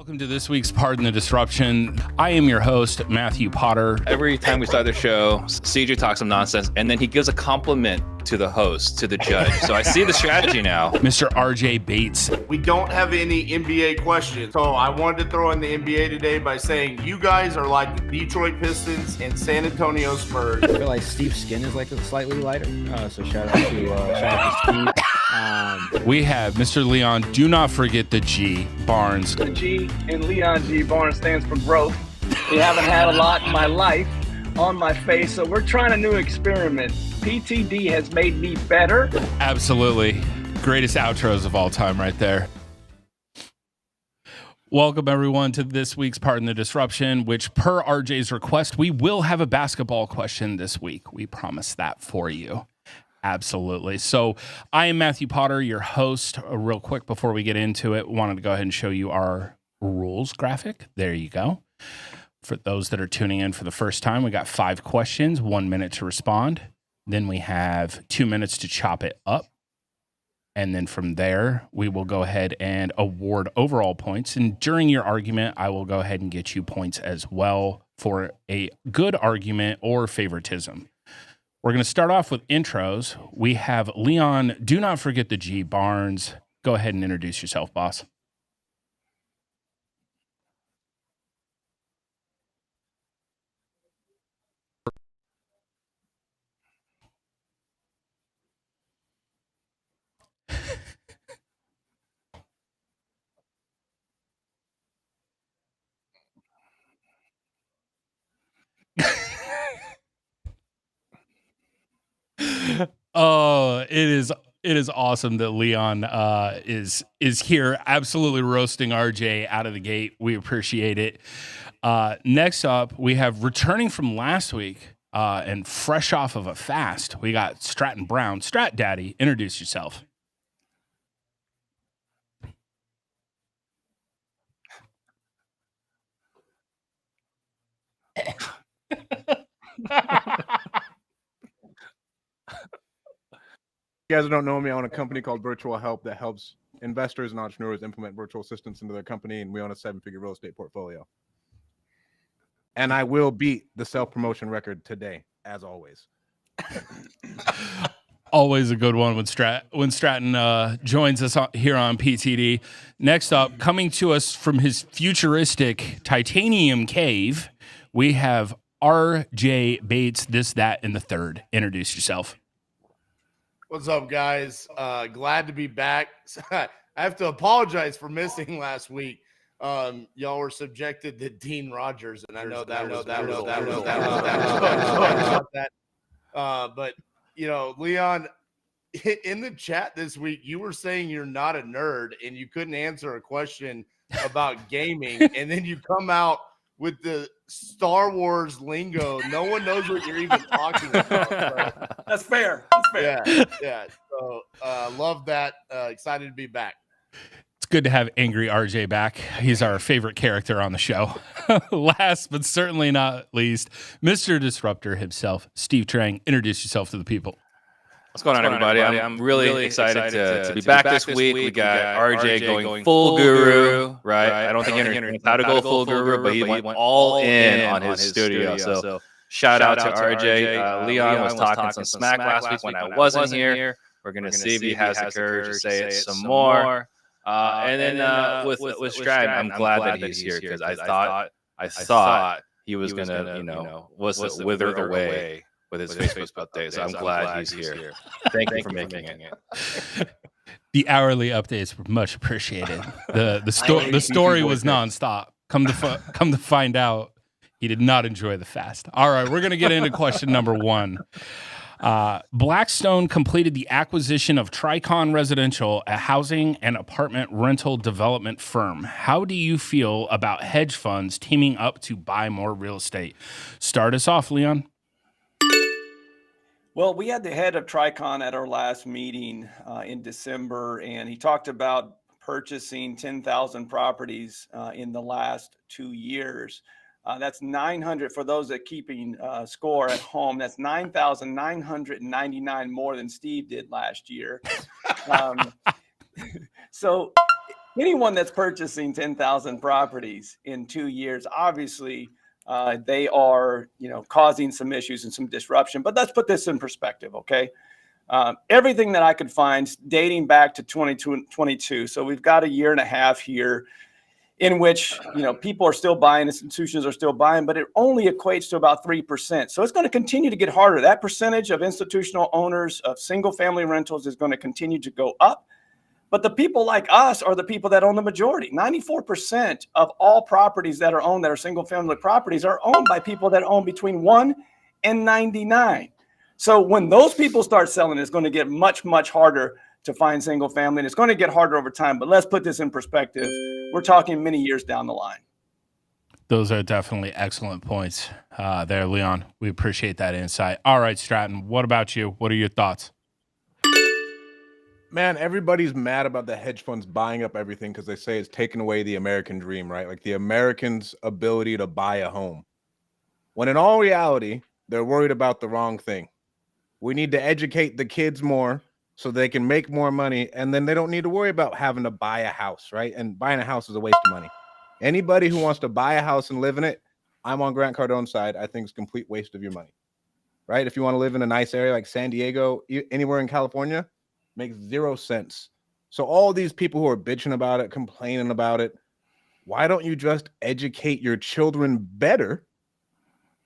Welcome to this week's Pardon the Disruption. I am your host, Matthew Potter. Every time we start the show, CJ talks some nonsense, and then he gives a compliment to the host, to the judge. So I see the strategy now. Mr. RJ Bates. We don't have any NBA questions, so I wanted to throw in the NBA today by saying you guys are like the Detroit Pistons and San Antonio Spurs. I feel like Steve's skin is like slightly lighter, so shout out to Steve. We have Mr. Leon, do not forget the G, Barnes. The G in Leon G. Barnes stands for growth. We haven't had a lot in my life on my face, so we're trying a new experiment. PTD has made me better. Absolutely. Greatest outros of all time right there. Welcome, everyone, to this week's Pardon the Disruption, which, per RJ's request, we will have a basketball question this week. We promise that for you. Absolutely. So I am Matthew Potter, your host. Real quick before we get into it, wanted to go ahead and show you our rules graphic. There you go. For those that are tuning in for the first time, we got 5 questions, 1 minute to respond. Then we have 2 minutes to chop it up. And then from there, we will go ahead and award overall points. And during your argument, I will go ahead and get you points as well for a good argument or favoritism. We're going to start off with intros. We have Leon, do not forget the G, Barnes. Go ahead and introduce yourself, boss. Oh, it is awesome that Leon is here, absolutely roasting RJ out of the gate. We appreciate it. Next up, we have returning from last week and fresh off of a fast, we got Stratton Brown. Strat Daddy, introduce yourself. You guys don't know me, I own a company called Virtual Help that helps investors and entrepreneurs implement virtual assistants into their company, and we own a 7-figure real estate portfolio. And I will beat the self-promotion record today, as always. Always a good one when Stratton joins us here on PTD. Next up, coming to us from his futuristic titanium cave, we have RJ Bates, this, that, and the third. Introduce yourself. What's up, guys? Glad to be back. I have to apologize for missing last week. Y'all were subjected to Dean Rogers, and I know that was but you know, Leon, in the chat this week, you were saying you're not a nerd and you couldn't answer a question about gaming, and then you come out with the Star Wars lingo. No one knows what you're even talking about. So. That's fair. That's fair. Yeah. So love that. Excited to be back. It's good to have angry RJ back. He's our favorite character on the show. Last but certainly not least, Mr. Disruptor himself, Steve Trang. Introduce yourself to the people. What's going on, everybody? I'm really excited to be back this week. We got RJ going full guru, right? I don't think he knows how to go full guru, but he went all in on his studio. So shout out to RJ. Leon was talking some smack last week when I wasn't here. We're going to see if he has the courage to say it some more. And then with Stratton, I'm glad that he's here because I thought he was going to, wither away with his Facebook update. So I'm glad he's here. Thank you for making it. The hourly updates were much appreciated. The story was nonstop. Come to find out, he did not enjoy the fast. All right, we're going to get into question number 1. Blackstone completed the acquisition of Tricon Residential, a housing and apartment rental development firm. How do you feel about hedge funds teaming up to buy more real estate? Start us off, Leon. Well, we had the head of Tricon at our last meeting in December, and he talked about purchasing 10,000 properties in the last 2 years. That's 900 for those that keeping score at home. That's 9,999 more than Steve did last year. So anyone that's purchasing 10,000 properties in 2 years, obviously they are, causing some issues and some disruption. But let's put this in perspective, okay? Everything that I could find dating back to 2022. So we've got a year and a half here in which, people are still buying, institutions are still buying, but it only equates to about 3%. So it's going to continue to get harder. That percentage of institutional owners of single family rentals is going to continue to go up. But the people like us are the people that own the majority. 94% of all properties that are owned that are single family properties are owned by people that own between 1 and 99. So when those people start selling, it's going to get much, much harder to find single family, and it's going to get harder over time. But let's put this in perspective. We're talking many years down the line. Those are definitely excellent points there, Leon. We appreciate that insight. All right, Stratton, what about you? What are your thoughts? Man, everybody's mad about the hedge funds buying up everything because they say it's taken away the American dream, right? Like the Americans' ability to buy a home. When in all reality, they're worried about the wrong thing. We need to educate the kids more so they can make more money, and then they don't need to worry about having to buy a house, right? And buying a house is a waste of money. Anybody who wants to buy a house and live in it, I'm on Grant Cardone's side. I think it's a complete waste of your money, right? If you want to live in a nice area like San Diego, anywhere in California, makes 0 sense. So all these people who are bitching about it, complaining about it, why don't you just educate your children better?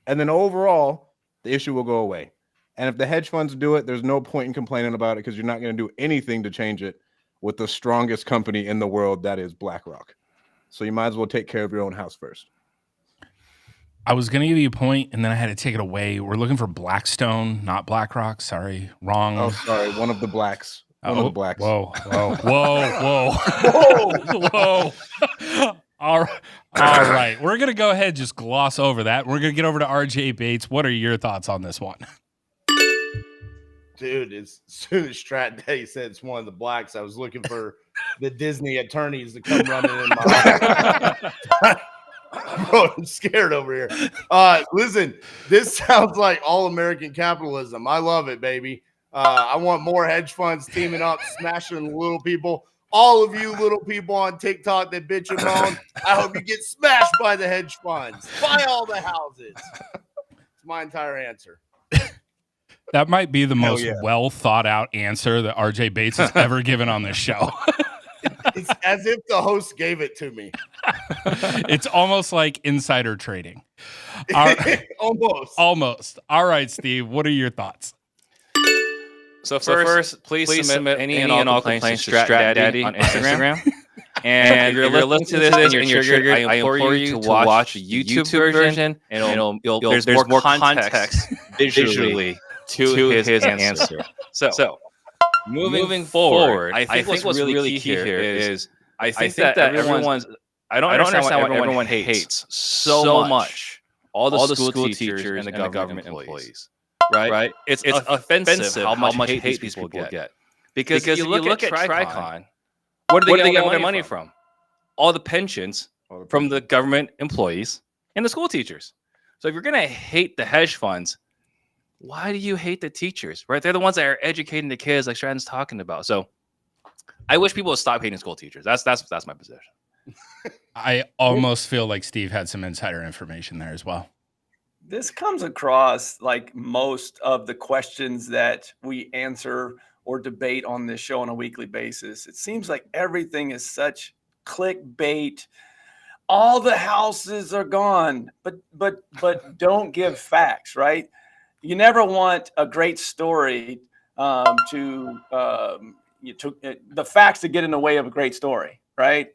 And then overall, the issue will go away. And if the hedge funds do it, there's no point in complaining about it because you're not going to do anything to change it with the strongest company in the world, that is BlackRock. So you might as well take care of your own house first. I was going to give you a point, and then I had to take it away. We're looking for Blackstone, not BlackRock. Sorry, wrong. Oh, sorry. One of the blacks. One of the blacks. Whoa. Whoa. All right. We're going to go ahead and just gloss over that. We're going to get over to RJ Bates. What are your thoughts on this one? Dude, as soon as Strat Day said it's one of the blacks, I was looking for the Disney attorneys to come running in my life. Bro, I'm scared over here. Listen, this sounds like all-American capitalism. I love it, baby. I want more hedge funds teaming up, smashing little people. All of you little people on TikTok that bitch and moan, I hope you get smashed by the hedge funds. Buy all the houses. It's my entire answer. That might be the most well thought out answer that RJ Bates has ever given on this show. It's as if the host gave it to me. It's almost like insider trading. Almost. All right, Steve, what are your thoughts? So first, please submit any and all complaints to StratDaddy on Instagram. And if you're listening to this and you're triggered, I implore you to watch the YouTube version, and there's more context visually to his answer. So moving forward, I think what's really key here is I think that everyone's. I don't understand why everyone hates so much all the school teachers and the government employees. Right? It's offensive how much hate these people get. Because you look at Tricon, where do they get their money from? All the pensions from the government employees and the school teachers. So if you're going to hate the hedge funds, why do you hate the teachers? Right? They're the ones that are educating the kids like Stratton's talking about. So I wish people would stop hating school teachers. That's my position. I almost feel like Steve had some insider information there as well. This comes across like most of the questions that we answer or debate on this show on a weekly basis. It seems like everything is such clickbait. All the houses are gone, but don't give facts, right? You never want a great story the facts to get in the way of a great story, right?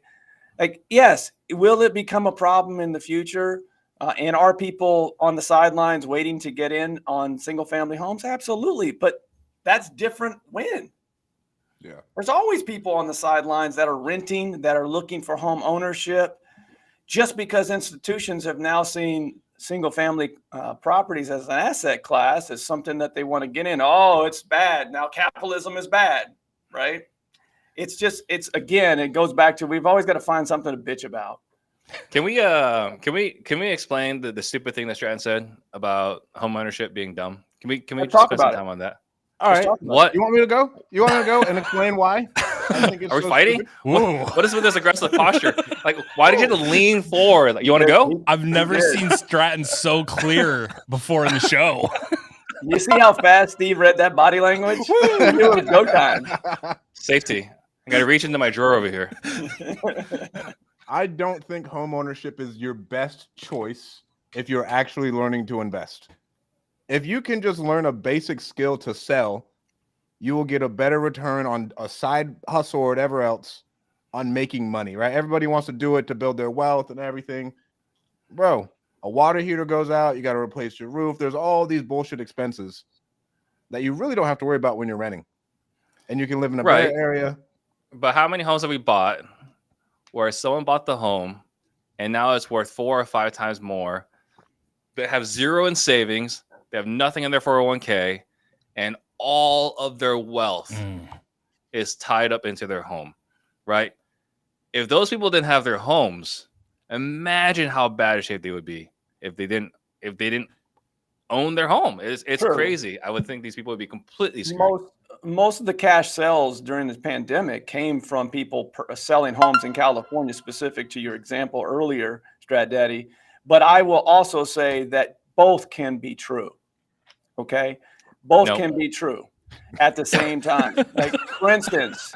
Like, yes, will it become a problem in the future? And are people on the sidelines waiting to get in on single family homes? Absolutely. But that's different when. Yeah. There's always people on the sidelines that are renting, that are looking for home ownership. Just because institutions have now seen single family properties as an asset class, as something that they want to get in. Oh, it's bad. Now capitalism is bad, right? It goes back to, we've always got to find something to bitch about. Can we explain the stupid thing that Stratton said about home ownership being dumb? Can we just spend some time on that? All right. What you want me to go? You want me to go and explain why? I think it's Are we so fighting? stupid. What is with this aggressive posture? Like, why did you have to lean forward? Like, you want to go? I've never seen Stratton so clear before in the show. You see how fast Steve read that body language? He knew it was go time. Safety. I got to reach into my drawer over here. I don't think home ownership is your best choice if you're actually learning to invest. If you can just learn a basic skill to sell, you will get a better return on a side hustle or whatever else on making money, right? Everybody wants to do it to build their wealth and everything. Bro, a water heater goes out, you got to replace your roof. There's all these bullshit expenses that you really don't have to worry about when you're renting. And you can live in a better area. But how many homes have we bought where someone bought the home and now it's worth 4 or 5 times more? They have zero in savings. They have nothing in their 401k, and all of their wealth is tied up into their home, right? If those people didn't have their homes, imagine how bad a shape they would be if they didn't own their home. It's crazy. I would think these people would be completely screwed. Most of the cash sales during this pandemic came from people selling homes in California, specific to your example earlier, Strat Daddy. But I will also say that both can be true. Okay, both can be true at the same time. Like, for instance,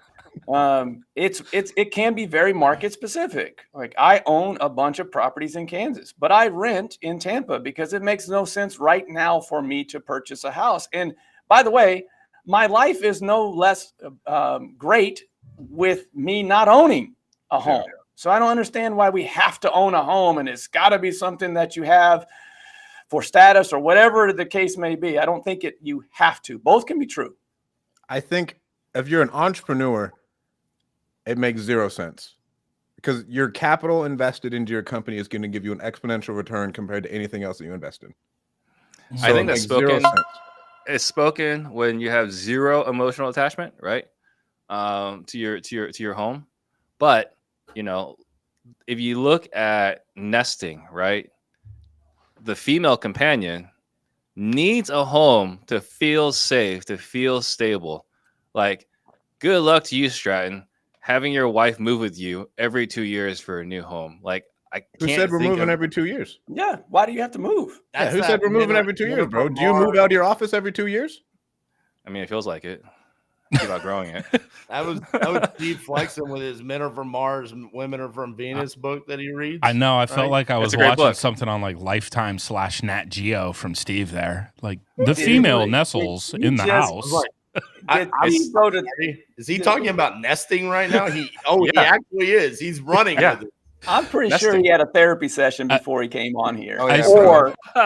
it can be very market specific. Like, I own a bunch of properties in Kansas, but I rent in Tampa because it makes no sense right now for me to purchase a house. And by the way, my life is no less great with me not owning a home. So I don't understand why we have to own a home, and it's got to be something that you have for status or whatever the case may be. I don't think you have to. Both can be true. I think if you're an entrepreneur, it makes zero sense because your capital invested into your company is going to give you an exponential return compared to anything else that you invest in. So I think that's it's spoken when you have zero emotional attachment, right? To your home. But, you know, if you look at nesting, right? The female companion needs a home to feel safe, to feel stable. Like, good luck to you, Stratton, having your wife move with you every 2 years for a new home. Like, who said we're moving every 2 years? Yeah. Why do you have to move? Who said we're moving every 2 years, bro? Do you move out of your office every 2 years? I mean, it feels like it. Keep outgrowing it. That was Steve flexing with his Men Are From Mars, Women Are From Venus book that he reads. I know. I felt like I was watching book. something on like Lifetime / Nat Geo from Steve there. Like, the female nestles in the house. Is he talking about nesting right now? He actually is. He's running with it. I'm pretty sure he had a therapy session before he came on here, Oh, yeah.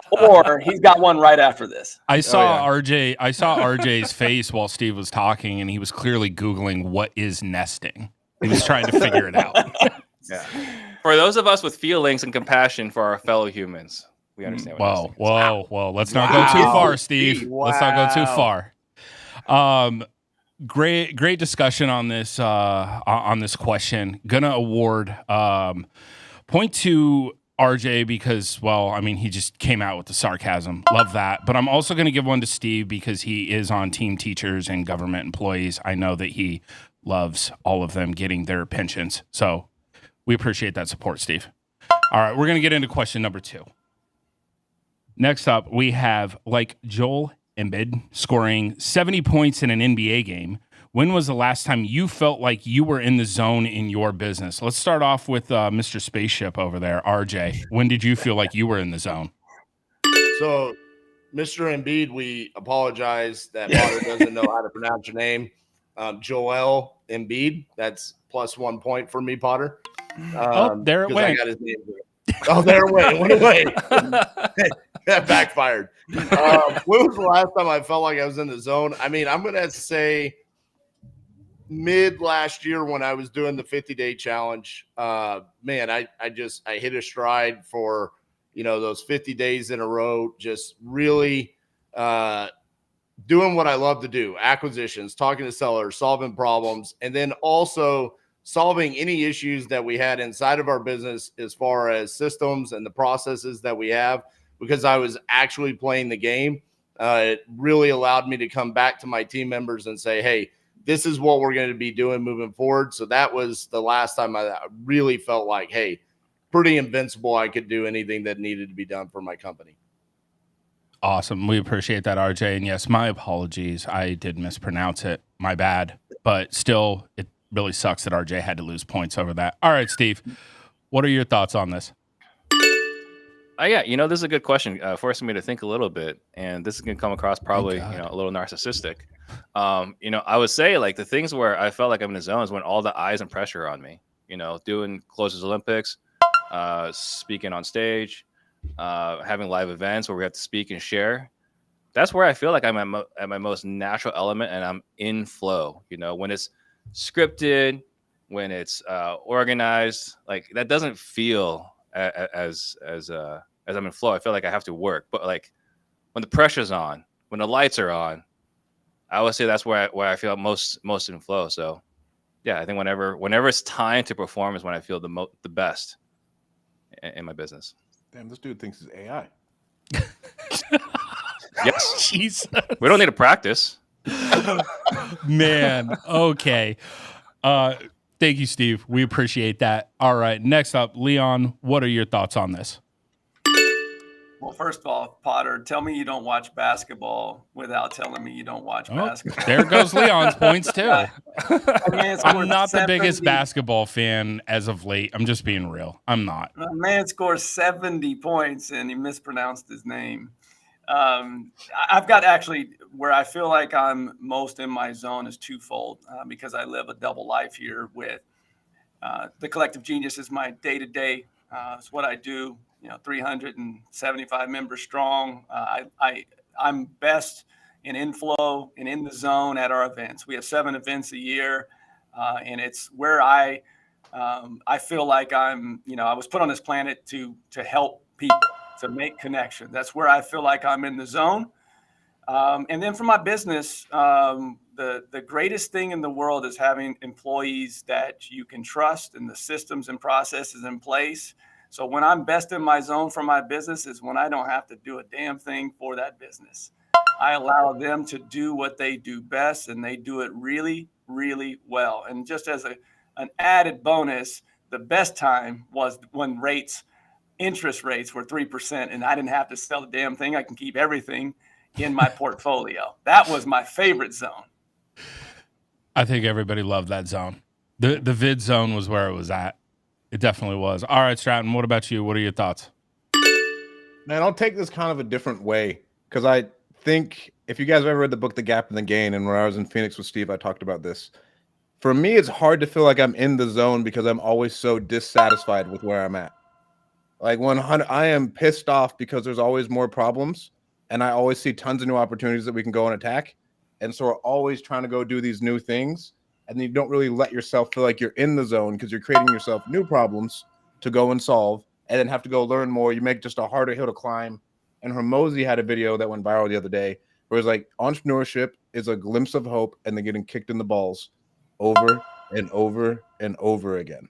or he's got one right after this. I saw RJ's face while Steve was talking, and he was clearly Googling what is nesting. He was trying to figure it out. Yeah. For those of us with feelings and compassion for our fellow humans, we understand. Whoa! Let's not go too far, Steve. Wow. Let's not go too far. Great discussion on this question. Gonna award point to RJ because, well, I mean, he just came out with the sarcasm. Love that. But I'm also gonna give one to Steve because he is on team teachers and government employees. I know that he loves all of them getting their pensions. So we appreciate that support, Steve. All right, we're gonna get into question number 2. Next up, we have Joel Embiid scoring 70 points in an NBA game. When was the last time you felt like you were in the zone in your business? Let's start off with Mr. Spaceship over there, RJ. When did you feel like you were in the zone? So, Mr. Embiid, we apologize that Potter doesn't know how to pronounce your name. Joel Embiid. That's +1 point for me, Potter. There it went. I got his name right. There it went. It went away. That backfired. When was the last time I felt like I was in the zone? I mean, I'm going to say mid last year when I was doing the 50-day challenge. Man, I hit a stride for, those 50 days in a row, just really doing what I love to do, acquisitions, talking to sellers, solving problems, and then also solving any issues that we had inside of our business as far as systems and the processes that we have. Because I was actually playing the game, it really allowed me to come back to my team members and say, hey, this is what we're going to be doing moving forward. So that was the last time I really felt like, hey, pretty invincible. I could do anything that needed to be done for my company. Awesome. We appreciate that, RJ. And yes, my apologies. I did mispronounce it. My bad. But still, it really sucks that RJ had to lose points over that. All right, Steve, what are your thoughts on this? Yeah, this is a good question, forcing me to think a little bit, and this is gonna come across probably, a little narcissistic. I would say like the things where I felt like I'm in the zone is when all the eyes and pressure are on me. Doing Closers Olympics, speaking on stage, having live events where we have to speak and share. That's where I feel like I'm at my most natural element, and I'm in flow. When it's scripted, when it's organized, like that doesn't feel as I'm in flow. I feel like I have to work, but like when the pressure's on, when the lights are on, I would say that's where I feel most in flow. So yeah, I think whenever it's time to perform is when I feel the best in my business. Damn, this dude thinks it's AI. Yes. Jesus. We don't need to practice. Man. Okay. Thank you, Steve. We appreciate that. All right. Next up, Leon, what are your thoughts on this? Well, first of all, Potter, tell me you don't watch basketball without telling me you don't watch basketball. There goes Leon's points, too. I'm not the biggest 70 basketball fan as of late. I'm just being real. I'm not. A man scores 70 points and he mispronounced his name. I've got actually where I feel like I'm most in my zone is twofold because I live a double life here with the Collective Genius is my day-to-day. It's what I do. 375 members strong. I'm best in inflow and in the zone at our events. We have 7 events a year, and it's where I feel like I'm. I was put on this planet to help people, to make connections. That's where I feel like I'm in the zone. And then for my business, the greatest thing in the world is having employees that you can trust and the systems and processes in place. So when I'm best in my zone for my business is when I don't have to do a damn thing for that business. I allow them to do what they do best, and they do it really, really well. And just as an added bonus, the best time was when interest rates were 3%, and I didn't have to sell the damn thing. I can keep everything in my portfolio. That was my favorite zone. I think everybody loved that zone. The vid zone was where it was at. It definitely was. All right, Stratton, what about you? What are your thoughts? Man, I'll take this kind of a different way because I think if you guys have ever read the book The Gap and the Gain, and when I was in Phoenix with Steve, I talked about this. For me, it's hard to feel like I'm in the zone because I'm always so dissatisfied with where I'm at. Like 100, I am pissed off because there's always more problems, and I always see tons of new opportunities that we can go and attack. And so we're always trying to go do these new things. And you don't really let yourself feel like you're in the zone because you're creating yourself new problems to go and solve and then have to go learn more. You make just a harder hill to climb. And Hermosi had a video that went viral the other day where it's like entrepreneurship is a glimpse of hope and then getting kicked in the balls over and over and over again.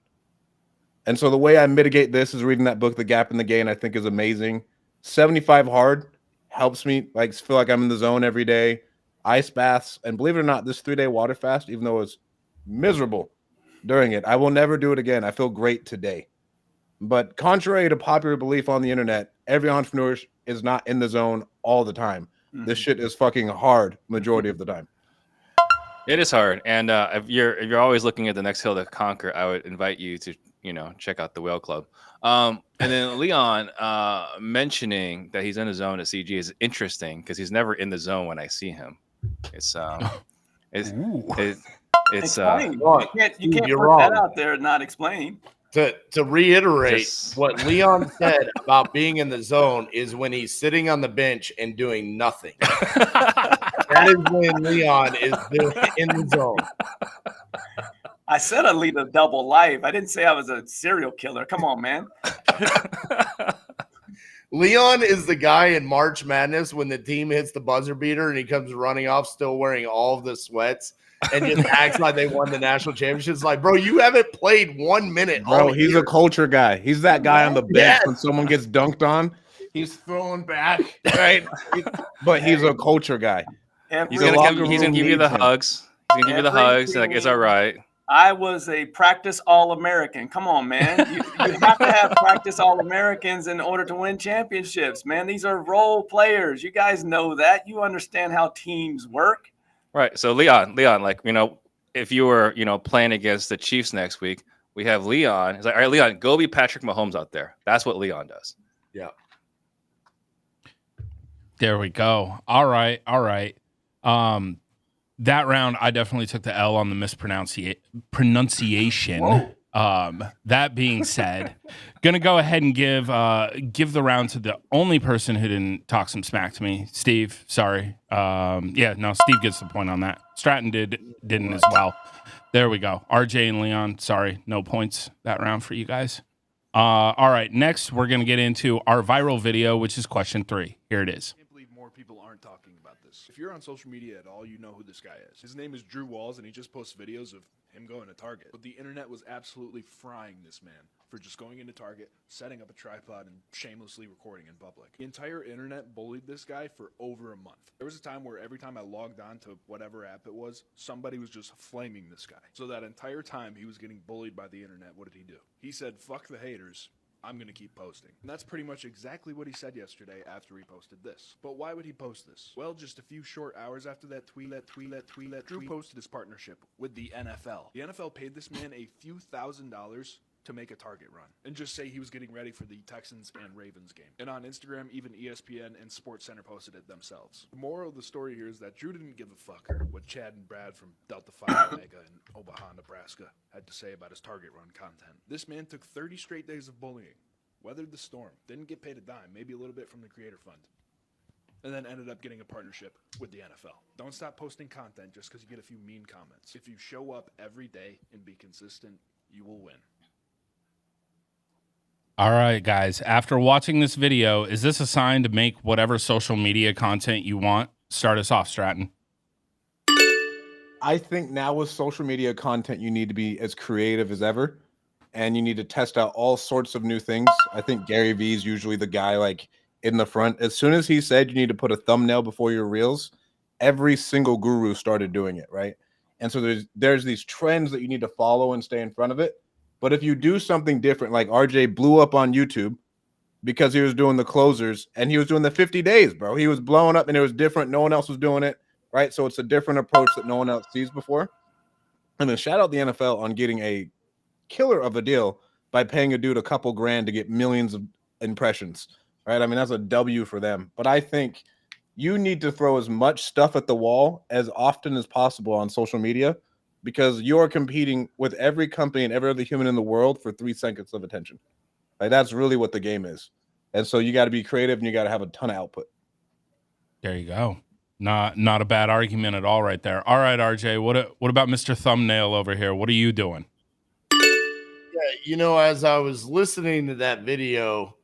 And so the way I mitigate this is reading that book, The Gap and the Gain, I think is amazing. 75 hard helps me like feel like I'm in the zone every day. Ice baths, and believe it or not, this 3-day water fast, even though it's miserable during it, I will never do it again. I feel great today. But contrary to popular belief on the internet, every entrepreneur is not in the zone all the time. Mm-hmm. This shit is fucking hard majority of the time. It is hard, and if you're always looking at the next hill to conquer, I would invite you to check out the Whale Club. And then Leon mentioning that he's in the zone at CG is interesting because he's never in the zone when I see him. It's you can't put that out there and not explain. To reiterate, what Leon said about being in the zone is when he's sitting on the bench and doing nothing. That is when Leon is in the zone. I said I lead a double life. I didn't say I was a serial killer. Come on, man. Leon is the guy in March Madness when the team hits the buzzer beater and he comes running off still wearing all of the sweats and just acts like they won the national championship. It's like, bro, you haven't played 1 minute. Bro, he's a culture guy. He's that guy on the bench when someone gets dunked on. He's throwing back, right? But he's a culture guy. He's gonna give you the hugs. gonna give you the hugs. Like, it's all right. I was a practice All-American. Come on, man. You have to have practice All-Americans in order to win championships, man. These are role players. You guys know that. You understand how teams work. Right. So Leon, like, if you were, playing against the Chiefs next week, we have Leon. He's like, all right, Leon, go be Patrick Mahomes out there. That's what Leon does. Yeah. There we go. All right. That round, I definitely took the L on the pronunciation. That being said, gonna go ahead and give the round to the only person who didn't talk some smack to me, Steve. Sorry. Steve gets the point on that. Stratton didn't as well. There we go. RJ and Leon, sorry, no points that round for you guys. All right, next we're gonna get into our viral video, which is question 3. Here it is. People aren't talking about this. If you're on social media at all, you know who this guy is. His name is Drew Walls, and he just posts videos of him going to Target. But the internet was absolutely frying this man for just going into Target, setting up a tripod, and shamelessly recording in public. The entire internet bullied this guy for over a month. There was a time where every time I logged on to whatever app it was, somebody was just flaming this guy. So that entire time he was getting bullied by the internet, what did he do? He said, "Fuck the haters. I'm going to keep posting." And that's pretty much exactly what he said yesterday after he posted this. But why would he post this? Well, just a few short hours after that tweet, Drew posted his partnership with the NFL. The NFL paid this man a few $1,000s to make a Target run and just say he was getting ready for the Texans and Ravens game. And on Instagram, even ESPN and SportsCenter posted it themselves. The moral of the story here is that Drew didn't give a fuck what Chad and Brad from Delta Phi Omega in Omaha, Nebraska had to say about his Target run content. This man took 30 straight days of bullying, weathered the storm, didn't get paid a dime, maybe a little bit from the Creator Fund, and then ended up getting a partnership with the NFL. Don't stop posting content just because you get a few mean comments. If you show up every day and be consistent, you will win. All right, guys. After watching this video, is this a sign to make whatever social media content you want? Start us off, Stratton. I think now with social media content, you need to be as creative as ever, and you need to test out all sorts of new things. I think Gary Vee is usually the guy like in the front. As soon as he said you need to put a thumbnail before your reels, every single guru started doing it, right? And so there's these trends that you need to follow and stay in front of it. But if you do something different, like RJ blew up on YouTube because he was doing the closers and he was doing the 50 days, bro. He was blowing up and it was different. No one else was doing it, right? So it's a different approach that no one else sees before. And then shout out the NFL on getting a killer of a deal by paying a dude a couple grand to get millions of impressions, right? I mean, that's a W for them. But I think you need to throw as much stuff at the wall as often as possible on social media, because you're competing with every company and every other human in the world for 3 seconds of attention. Like, that's really what the game is. And so you got to be creative and you got to have a ton of output. There you go. Not a bad argument at all right there. All right, RJ, what about Mr. Thumbnail over here? What are you doing? Yeah, as I was listening to that video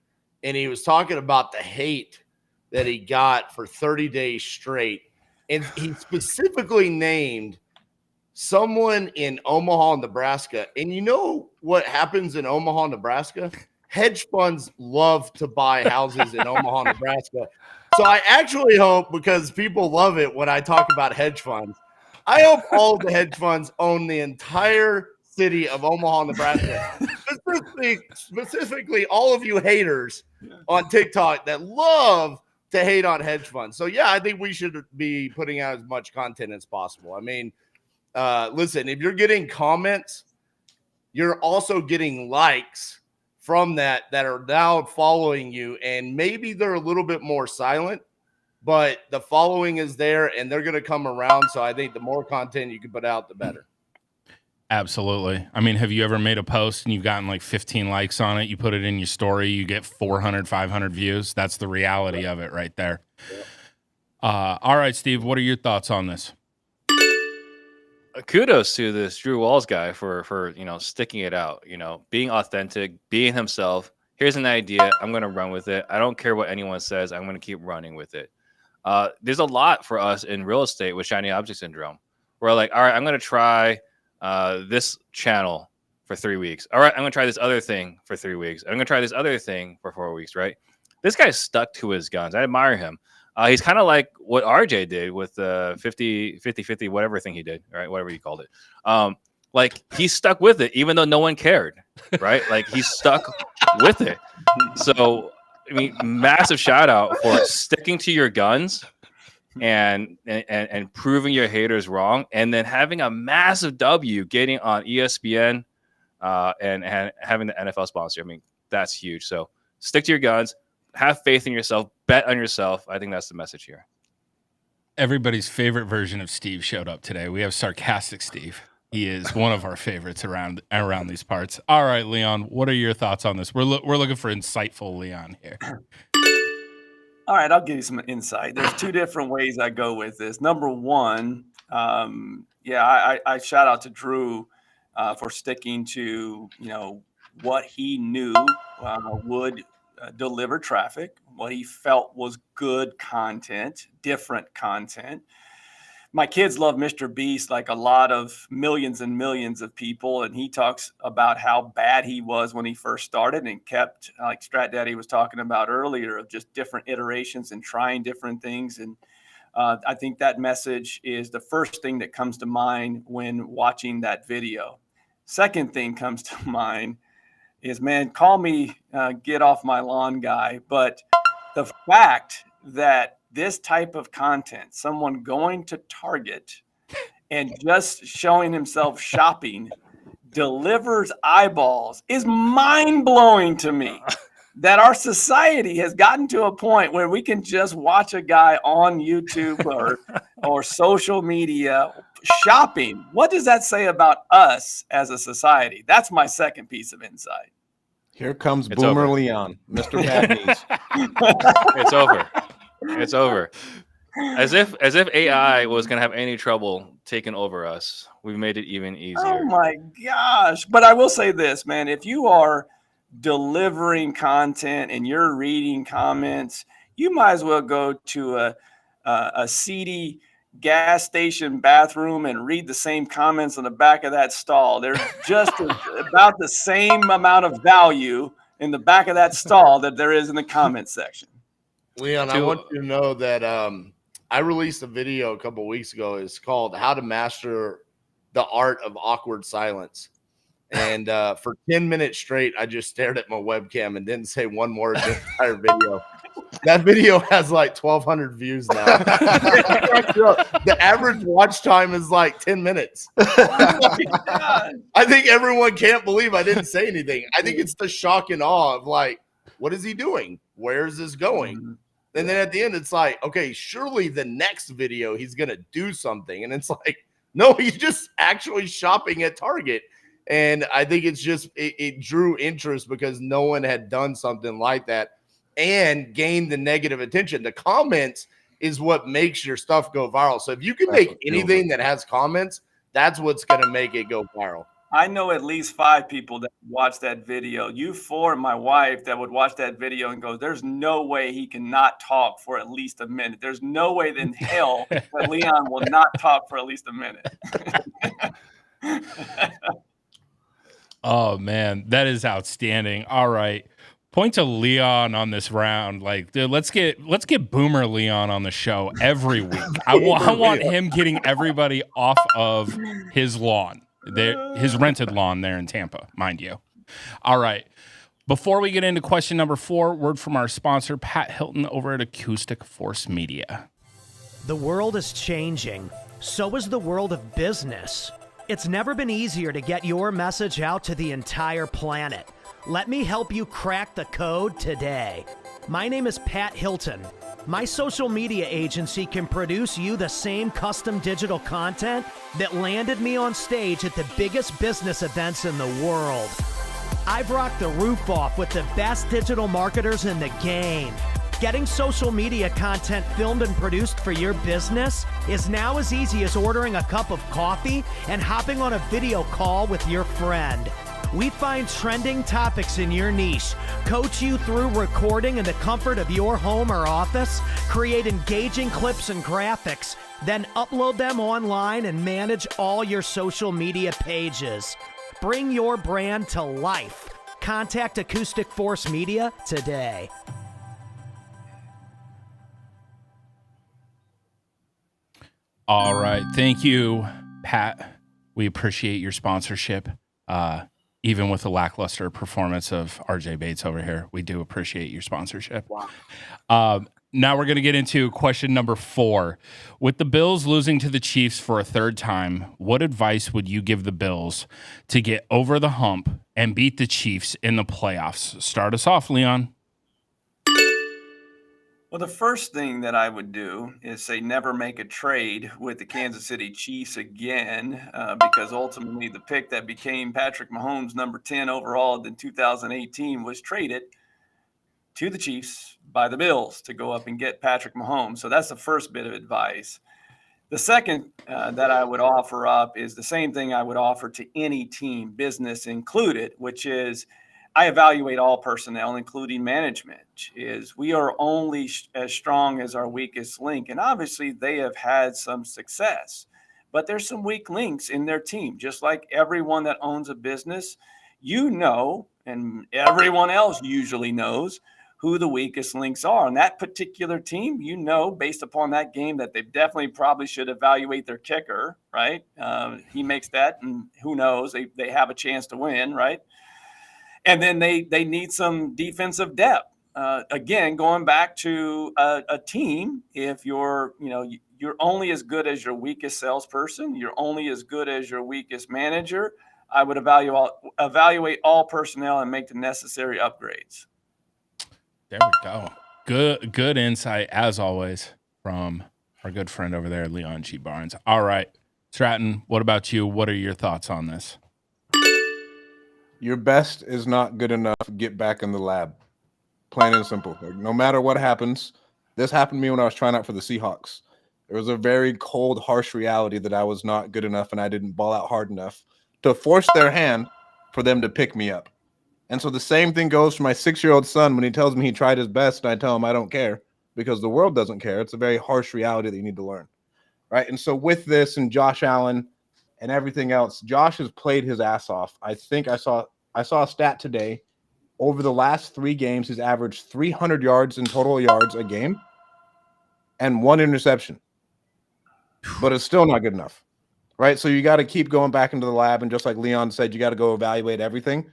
and he was talking about the hate that he got for 30 days straight, and he specifically named someone in Omaha, Nebraska. And you know what happens in Omaha, Nebraska? Hedge funds love to buy houses in Omaha, Nebraska. So I actually hope, because people love it when I talk about hedge funds, I hope all the hedge funds own the entire city of Omaha, Nebraska. Specifically, all of you haters on TikTok that love to hate on hedge funds. So yeah, I think we should be putting out as much content as possible. I mean, listen, if you're getting comments, you're also getting likes from that are now following you, and maybe they're a little bit more silent, but the following is there and they're going to come around. So I think the more content you can put out, the better. Absolutely. I mean, have you ever made a post and you've gotten like 15 likes on it? You put it in your story, you get 400, 500 views. That's the reality of it right there. Yeah. All right, Steve, what are your thoughts on this? Kudos to this Drew Walls guy for sticking it out, being authentic, being himself. Here's an idea. I'm going to run with it. I don't care what anyone says. I'm going to keep running with it. There's a lot for us in real estate with shiny object syndrome. We're like, all right, I'm going to try this channel for 3 weeks. All right, I'm going to try this other thing for 3 weeks. I'm going to try this other thing for 4 weeks, right? This guy's stuck to his guns. I admire him. He's kind of like what RJ did with the 50, whatever thing he did, right? Whatever you called it. Like he stuck with it, even though no one cared, right? Like he stuck with it. So, I mean, massive shout out for sticking to your guns and proving your haters wrong, and then having a massive W, getting on ESPN and having the NFL sponsor. I mean, that's huge. So stick to your guns, have faith in yourself, bet on yourself. I think that's the message here. Everybody's favorite version of Steve showed up today. We have sarcastic Steve. He is one of our favorites around these parts. All right, Leon, what are your thoughts on this? We're looking for insightful Leon here. All right, I'll give you some insight. There's two different ways I go with this. Number one, I shout out to Drew for sticking to what he knew would deliver traffic, what he felt was good content, different content. My kids love Mr. Beast like a lot of millions and millions of people, and he talks about how bad he was when he first started and kept, like Strat Daddy was talking about earlier, of just different iterations and trying different things. And I think that message is the first thing that comes to mind when watching that video. Second thing comes to mind is, man, call me get off my lawn guy, but the fact that this type of content, someone going to Target and just showing himself shopping, delivers eyeballs, is mind-blowing to me. That our society has gotten to a point where we can just watch a guy on YouTube or social media shopping. What does that say about us as a society? That's my second piece of insight. Here comes Boomer Leon, Mr. Bad Knees. It's over. It's over. As if AI was going to have any trouble taking over us. We've made it even easier. Oh my gosh. But I will say this, man, if you are delivering content and you're reading comments, you might as well go to a seedy gas station bathroom and read the same comments on the back of that stall. They're just about the same amount of value in the back of that stall that there is in the comment section. Leon, I want you to know that I released a video a couple of weeks ago. It's called How to Master the Art of Awkward Silence. And for 10 minutes straight, I just stared at my webcam and didn't say one word the entire video. That video has like 1,200 views now. The average watch time is like 10 minutes. I think everyone can't believe I didn't say anything. I think it's the shock and awe of like, what is he doing? Where is this going? And then at the end, it's like, okay, surely the next video he's going to do something. And it's like, no, he's just actually shopping at Target. And I think it's just, it drew interest because no one had done something like that and gained the negative attention. The comments is what makes your stuff go viral. So if you can make anything that has comments, that's what's going to make it go viral. I know at least 5 people that watch that video. You 4 and my wife that would watch that video and go, there's no way he cannot talk for at least a minute. There's no way in hell that Leon will not talk for at least a minute. Oh, man, that is outstanding. All right. Point to Leon on this round. Like, dude, let's get Boomer Leon on the show every week. I want him getting everybody off of his lawn. His rented lawn there in Tampa, mind you. All right. Before we get into question number 4, word from our sponsor, Pat Hilton over at Acoustic Force Media. The world is changing. So is the world of business. It's never been easier to get your message out to the entire planet. Let me help you crack the code today. My name is Pat Hilton. My social media agency can produce you the same custom digital content that landed me on stage at the biggest business events in the world. I've rocked the roof off with the best digital marketers in the game. Getting social media content filmed and produced for your business is now as easy as ordering a cup of coffee and hopping on a video call with your friend. We find trending topics in your niche, coach you through recording in the comfort of your home or office, create engaging clips and graphics, then upload them online and manage all your social media pages. Bring your brand to life. Contact Acoustic Force Media today. All right. Thank you, Pat. We appreciate your sponsorship. Even with the lackluster performance of RJ Bates over here, we do appreciate your sponsorship. Wow. Now we're going to get into question number 4. With the Bills losing to the Chiefs for a third time, what advice would you give the Bills to get over the hump and beat the Chiefs in the playoffs? Start us off, Leon. Well, the first thing that I would do is say never make a trade with the Kansas City Chiefs again, because ultimately the pick that became Patrick Mahomes number 10 overall in 2018 was traded to the Chiefs by the Bills to go up and get Patrick Mahomes. So that's the first bit of advice. The second that I would offer up is the same thing I would offer to any team, business included, which is I evaluate all personnel, including management. Is we are only as strong as our weakest link. And obviously they have had some success, but there's some weak links in their team. Just like everyone that owns a business, and everyone else usually knows who the weakest links are on that particular team. Based upon that game, that they definitely probably should evaluate their kicker, right? He makes that, and who knows, they have a chance to win, right? And then they need some defensive depth. Again, going back to a team, if you're only as good as your weakest salesperson, you're only as good as your weakest manager, I would evaluate all personnel and make the necessary upgrades. There we go. Good insight, as always, from our good friend over there, Leon G. Barnes. All right, Stratton, what about you? What are your thoughts on this? Your best is not good enough. Get back in the lab. Plain and simple. Like, no matter what happens, this happened to me when I was trying out for the Seahawks. There was a very cold, harsh reality that I was not good enough and I didn't ball out hard enough to force their hand for them to pick me up. And so the same thing goes for my 6-year-old son when he tells me he tried his best and I tell him I don't care because the world doesn't care. It's a very harsh reality that you need to learn, right? And so with this and Josh Allen and everything else, Josh has played his ass off. I think I saw a stat today. Over the last 3 games, he's averaged 300 yards in total yards a game and 1 interception. But it's still not good enough, right? So you got to keep going back into the lab. And just like Leon said, you got to go evaluate everything.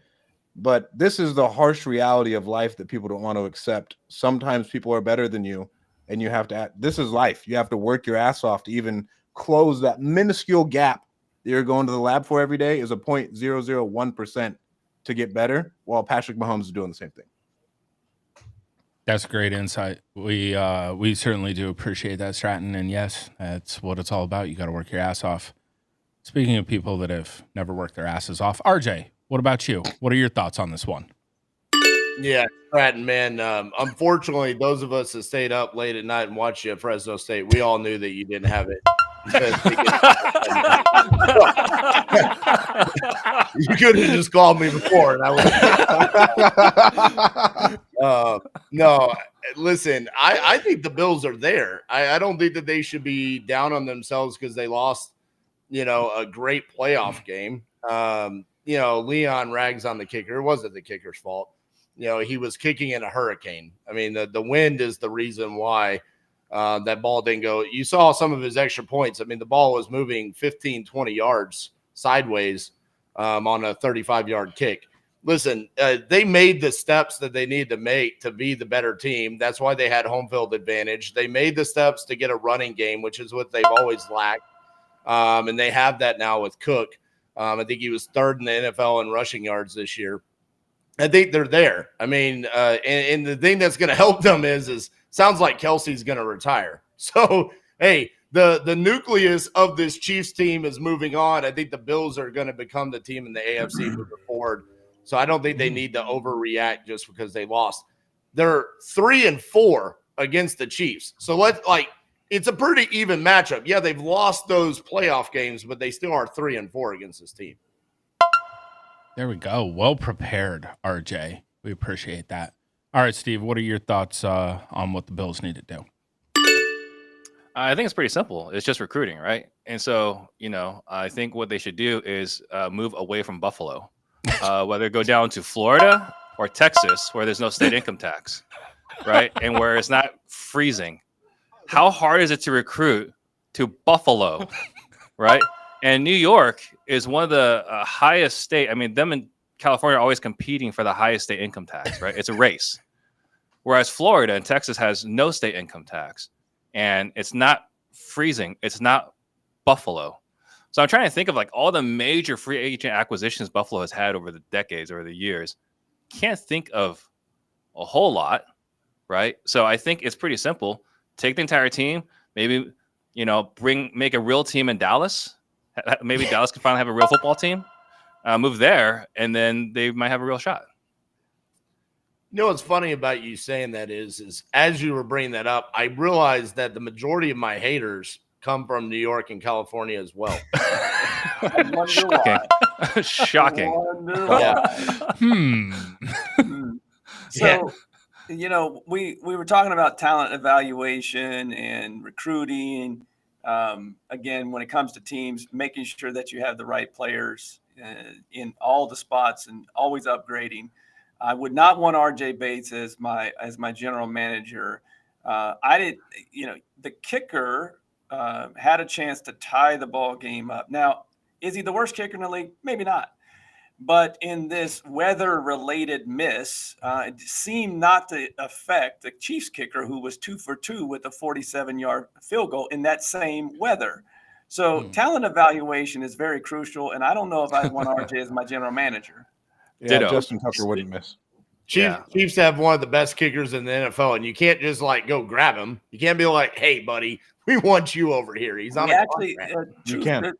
But this is the harsh reality of life that people don't want to accept. Sometimes people are better than you, and you have to act. This is life. You have to work your ass off to even close that minuscule gap that you're going to the lab for every day is a 0.001% to get better, while Patrick Mahomes is doing the same thing. That's great insight. We certainly do appreciate that, Stratton. And yes, that's what it's all about. You got to work your ass off. Speaking of people that have never worked their asses off, RJ, what about you? What are your thoughts on this one? Yeah, Stratton, man. Unfortunately, those of us that stayed up late at night and watched you at Fresno State, we all knew that you didn't have it. You could have just called me before, and I would. No, listen. I think the Bills are there. I don't think that they should be down on themselves because they lost, a great playoff game. Leon rags on the kicker. It wasn't the kicker's fault. He was kicking in a hurricane. I mean, the wind is the reason why that ball didn't go. You saw some of his extra points. I mean, the ball was moving 15, 20 yards sideways on a 35-yard kick. Listen, they made the steps that they needed to make to be the better team. That's why they had home field advantage. They made the steps to get a running game, which is what they've always lacked. And they have that now with Cook. I think he was 3rd in the NFL in rushing yards this year. I think they're there. I mean, and the thing that's going to help them is sounds like Kelsey's going to retire. So, hey, the nucleus of this Chiefs team is moving on. I think the Bills are going to become the team in the AFC moving forward. So I don't think they need to overreact just because they lost. They're 3-4 against the Chiefs. So it's a pretty even matchup. Yeah, they've lost those playoff games, but they still are 3-4 against this team. There we go. Well prepared, RJ. We appreciate that. All right, Steve, what are your thoughts on what the Bills need to do? I think it's pretty simple. It's just recruiting, right? And so, I think what they should do is move away from Buffalo, whether go down to Florida or Texas, where there's no state income tax, right? And where it's not freezing. How hard is it to recruit to Buffalo, right? And New York is one of the highest state. I mean, them in California are always competing for the highest state income tax, right? It's a race. Whereas Florida and Texas has no state income tax, and it's not freezing. It's not Buffalo. So I'm trying to think of like all the major free agent acquisitions Buffalo has had over the decades, over the years. Can't think of a whole lot, right? So I think it's pretty simple. Take the entire team, maybe, make a real team in Dallas. Maybe Dallas can finally have a real football team. Move there, and then they might have a real shot. You know what's funny about you saying that is as you were bringing that up, I realized that the majority of my haters come from New York and California as well. Shocking. Shocking. So, we were talking about talent evaluation and recruiting. Again, when it comes to teams, making sure that you have the right players in all the spots and always upgrading. I would not want RJ Bates as my general manager. The kicker had a chance to tie the ball game up. Now, is he the worst kicker in the league? Maybe not. But in this weather-related miss, it seemed not to affect the Chiefs kicker, who was 2 for 2 with a 47-yard field goal in that same weather. So talent evaluation is very crucial, and I don't know if I'd want RJ as my general manager. Yeah, Justin Tucker wouldn't miss. Chiefs have one of the best kickers in the NFL, and you can't just go grab him. You can't be like, "Hey, buddy, we want you over here." He's on a contract. You can.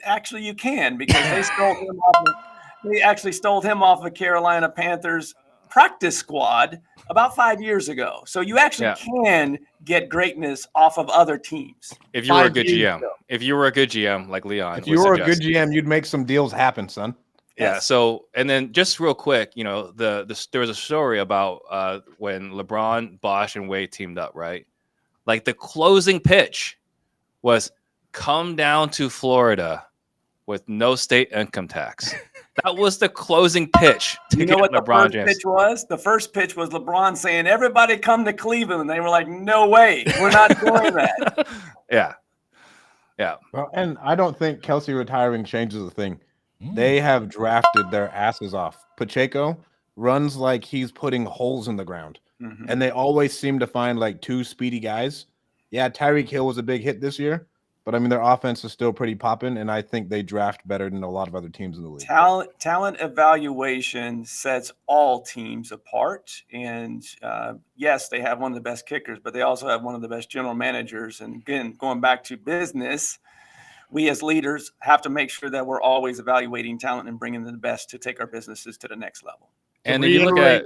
Actually, you can, because they stole him off. They actually stole him off of Carolina Panthers practice squad about 5 years ago. So you actually can get greatness off of other teams. If you were a good GM, like Leon, if you were a good GM, you'd make some deals happen, son. Yeah. So, and then just real quick, there was a story about when LeBron, Bosch, and Wade teamed up, right? Like the closing pitch was come down to Florida with no state income tax. That was the closing pitch. You know what the first pitch was? The first pitch was LeBron saying, "Everybody come to Cleveland." And they were like, "No way, we're not doing that." Yeah. Well, and I don't think Kelsey retiring changes a thing. They have drafted their asses off. Pacheco runs like he's putting holes in the ground. And they always seem to find like two speedy guys. Yeah, Tyreek Hill was a big hit this year, but I mean, their offense is still pretty popping, and I think they draft better than a lot of other teams in the league. Talent evaluation sets all teams apart. And yes, they have one of the best kickers, but they also have one of the best general managers. And again, going back to business, we as leaders have to make sure that we're always evaluating talent and bringing the best to take our businesses to the next level. And if you look at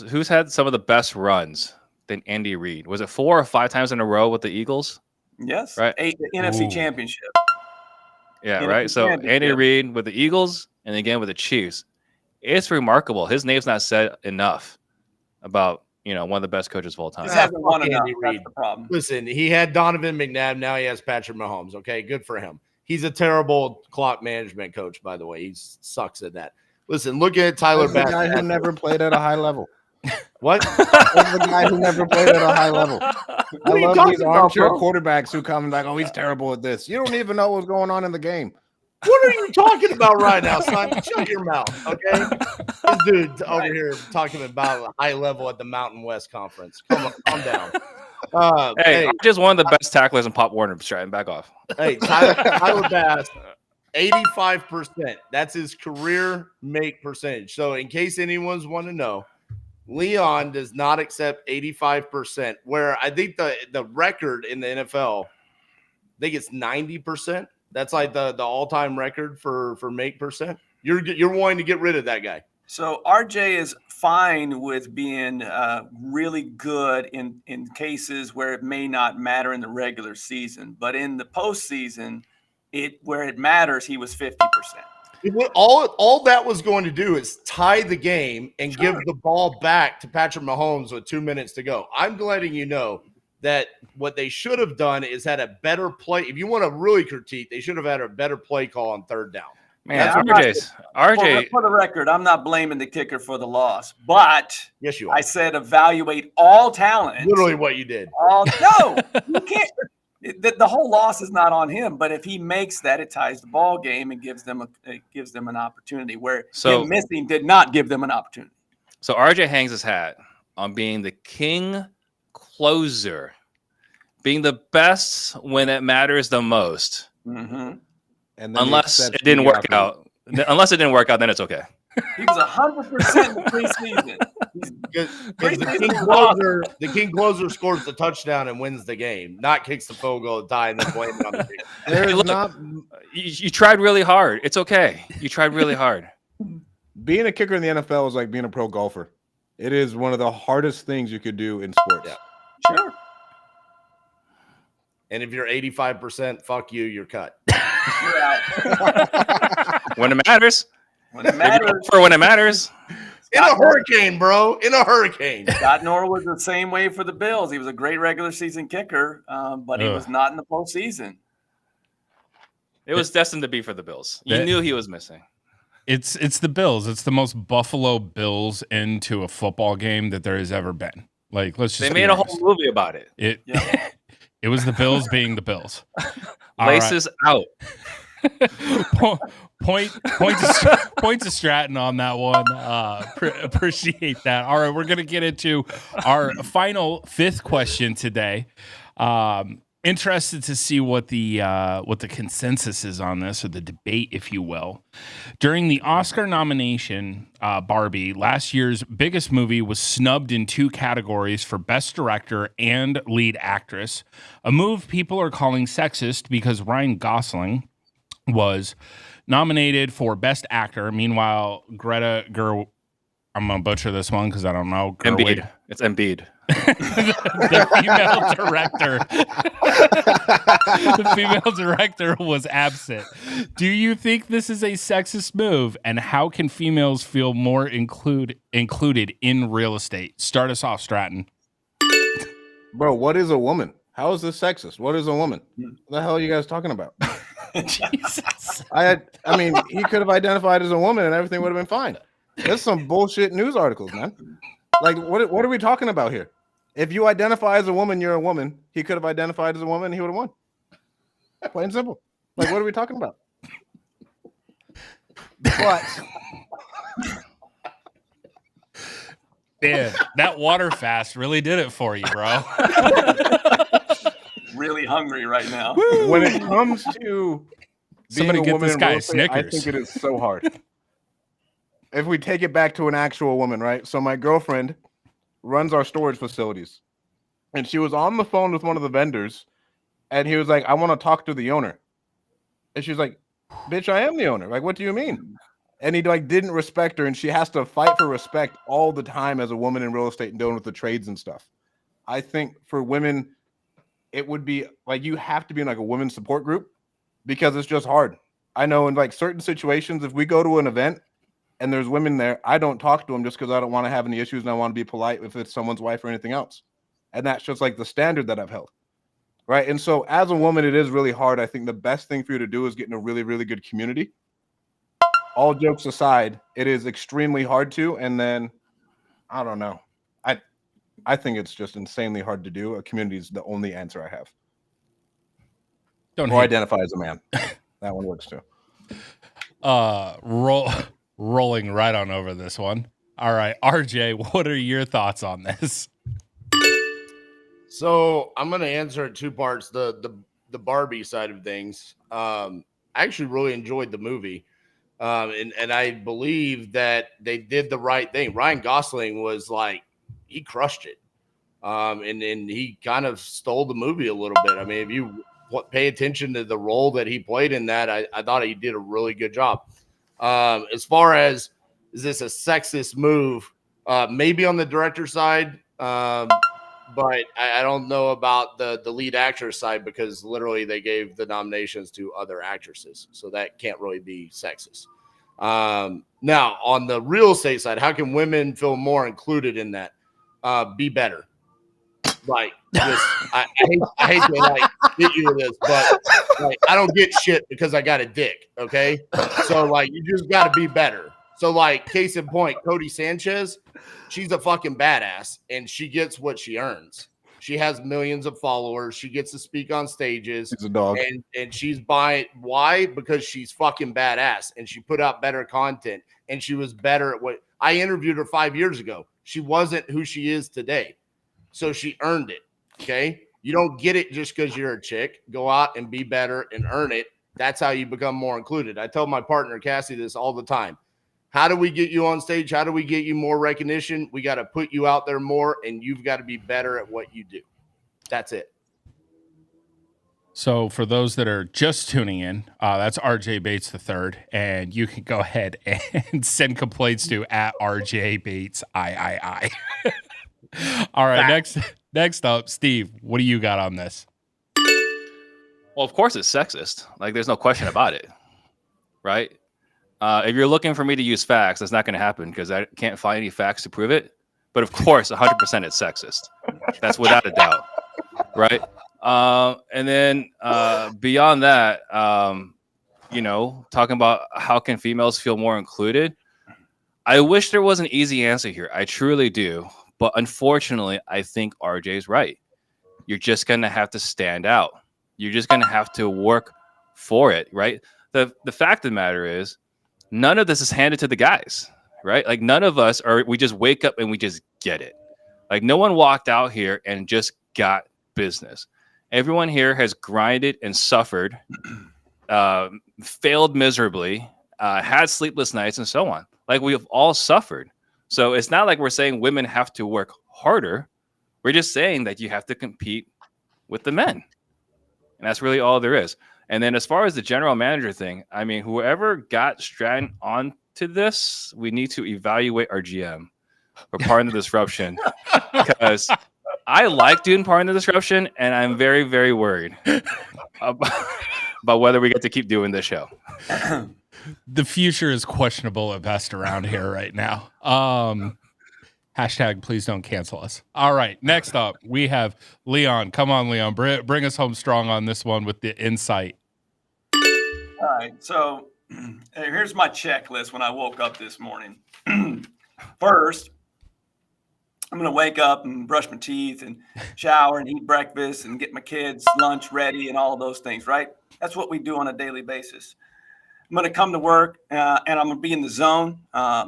who's had some of the best runs than Andy Reid. Was it 4 or 5 times in a row with the Eagles? Yes. Right. The NFC Championship. Yeah, right. So Andy Reid with the Eagles and again with the Chiefs. It's remarkable. His name's not said enough about, one of the best coaches of all time. He hasn't won enough. That's the problem. Listen, he had Donovan McNabb. Now he has Patrick Mahomes. Okay, good for him. He's a terrible clock management coach, by the way. He sucks at that. Listen, look at Tyler Bass. The guy who never played at a high level. What? That's the guy who never played at a high level. I love these armchair quarterbacks who come and like, "Oh, he's terrible at this." You don't even know what's going on in the game. What are you talking about right now, son? Shut your mouth, okay? This dude over here talking about a high level at the Mountain West Conference. Come on, calm down. Hey, just one of the best tacklers in Pop Warner. Stratton, back off. Hey, Tyler Bass, 85%. That's his career make percentage. So, in case anyone's want to know, Leon does not accept 85%. Where I think the record in the NFL, I think it's 90%. That's like the all-time record for make percent. You're wanting to get rid of that guy. So RJ is fine with being really good in cases where it may not matter in the regular season, but in the postseason, where it matters, he was 50%. All that was going to do is tie the game and give the ball back to Patrick Mahomes with 2 minutes to go. I'm letting you know that what they should have done is had a better play. If you want to really critique, they should have had a better play call on third down. Man, RJ. For the record, I'm not blaming the kicker for the loss, but yes, you are. I said evaluate all talent. Literally what you did. No, you can't. the whole loss is not on him, but if he makes that, it ties the ball game and gives them an opportunity where him missing did not give them an opportunity. So RJ hangs his hat on being the king closer, being the best when it matters the most. Mm-hmm. And unless it didn't work out. Unless it didn't work out, then it's okay. He was 100% in the preseason. The king closer scores the touchdown and wins the game, not kicks the field goal to tie and then blame it on the team. Hey, look, you tried really hard. It's okay. You tried really hard. Being a kicker in the NFL is like being a pro golfer. It is one of the hardest things you could do in sports. Yeah. Sure. And if you're 85%, fuck you, you're cut. You're out. When it matters. When it matters. For when it matters. In a hurricane, bro. In a hurricane. Scott Norwood was the same way for the Bills. He was a great regular season kicker, but he was not in the postseason. It was destined to be for the Bills. You knew he was missing. It's the Bills. It's the most Buffalo Bills into a football game that there has ever been. Like, let's just they made a whole movie about it. It was the Bills being the Bills. Laces out. Point to Stratton on that one. Appreciate that. All right, we're gonna get into our final fifth question today. Interested to see what the consensus is on this, or the debate, if you will. During the Oscar nomination, Barbie, last year's biggest movie, was snubbed in 2 categories for Best Director and Lead Actress, a move people are calling sexist because Ryan Gosling was nominated for Best Actor. Meanwhile, Greta Gerwig, I'm going to butcher this one because I don't know. Embiid. It's Embiid. The female director was absent. Do you think this is a sexist move, and how can females feel more included in real estate? Start us off, Stratton. Bro, what is a woman? How is this sexist? What is a woman? What the hell are you guys talking about? Jesus. I mean, he could have identified as a woman and everything would have been fine. There's some bullshit news articles, man. Like, what are we talking about here? If you identify as a woman, you're a woman. He could have identified as a woman and he would have won. Plain and simple. Like, what are we talking about? But man, that water fast really did it for you, bro. Really hungry right now. When it comes to somebody being a get woman this in guy real a estate, Snickers. I think it is so hard. If we take it back to an actual woman, right? So my girlfriend runs our storage facilities, and she was on the phone with one of the vendors, and he was like, "I want to talk to the owner," and she's like, "Bitch, I am the owner. Like, what do you mean?" And he like didn't respect her, and she has to fight for respect all the time as a woman in real estate and dealing with the trades and stuff. I think for women, it would be like you have to be in like a women's support group because it's just hard. I know in like certain situations, if we go to an event and there's women there, I don't talk to them just because I don't want to have any issues and I want to be polite if it's someone's wife or anything else. And that's just like the standard that I've held. Right. And so as a woman, it is really hard. I think the best thing for you to do is get in a really, really good community. All jokes aside, it is extremely hard to. And then I don't know. I think it's just insanely hard to do. A community is the only answer I have. Or identify as a man. That one works too. Rolling right on over this one. All right, RJ, what are your thoughts on this? So I'm going to answer it 2 parts. The Barbie side of things. I actually really enjoyed the movie. And I believe that they did the right thing. Ryan Gosling was like, he crushed it. And he kind of stole the movie a little bit. I mean, if you pay attention to the role that he played in that, I thought he did a really good job. As far as, is this a sexist move? Maybe on the director side, but I don't know about the lead actress side because literally they gave the nominations to other actresses. So that can't really be sexist. Now, on the real estate side, how can women feel more included in that? Be better. Like, just, I hate to like hit you with this, but like, I don't get shit because I got a dick. Okay. So like, you just got to be better. So like, case in point, Cody Sanchez, she's a fucking badass and she gets what she earns. She has millions of followers. She gets to speak on stages. She's a dog. And she's buying. Why? Because she's fucking badass and she put out better content and she was better at what I interviewed her 5 years ago. She wasn't who she is today. So she earned it. Okay. You don't get it just because you're a chick. Go out and be better and earn it. That's how you become more included. I tell my partner, Cassie, this all the time. How do we get you on stage? How do we get you more recognition? We got to put you out there more, and you've got to be better at what you do. That's it. So for those that are just tuning in, that's RJ Bates III, and you can go ahead and send complaints to @RJ Bates III. All right, next up, Steve, what do you got on this? Well, of course it's sexist. Like, there's no question about it, right? If you're looking for me to use facts, that's not going to happen because I can't find any facts to prove it. But of course, 100% it's sexist. That's without a doubt, right? And then beyond that, talking about how can females feel more included, I wish there was an easy answer here. I truly do. But unfortunately, I think RJ's right. You're just going to have to stand out. You're just going to have to work for it, right? The fact of the matter is, none of this is handed to the guys, right? Like, none of us we just wake up and we just get it. Like, no one walked out here and just got business. Everyone here has grinded and suffered, failed miserably, had sleepless nights, and so on. Like, we have all suffered. So it's not like we're saying women have to work harder. We're just saying that you have to compete with the men. And that's really all there is. And then as far as the general manager thing, I mean, whoever got Stratton onto this, we need to evaluate our GM for Pardon the Disruption. Because I like doing Pardon the Disruption, and I'm very, very worried about whether we get to keep doing this show. The future is questionable at best around here right now. Hashtag please don't cancel us. All right, next up, we have Leon. Come on, Leon. Bring us home strong on this one with the insight. All right, so here's my checklist when I woke up this morning. First, I'm going to wake up and brush my teeth and shower and eat breakfast and get my kids' lunch ready and all of those things, right? That's what we do on a daily basis. I'm going to come to work and I'm going to be in the zone,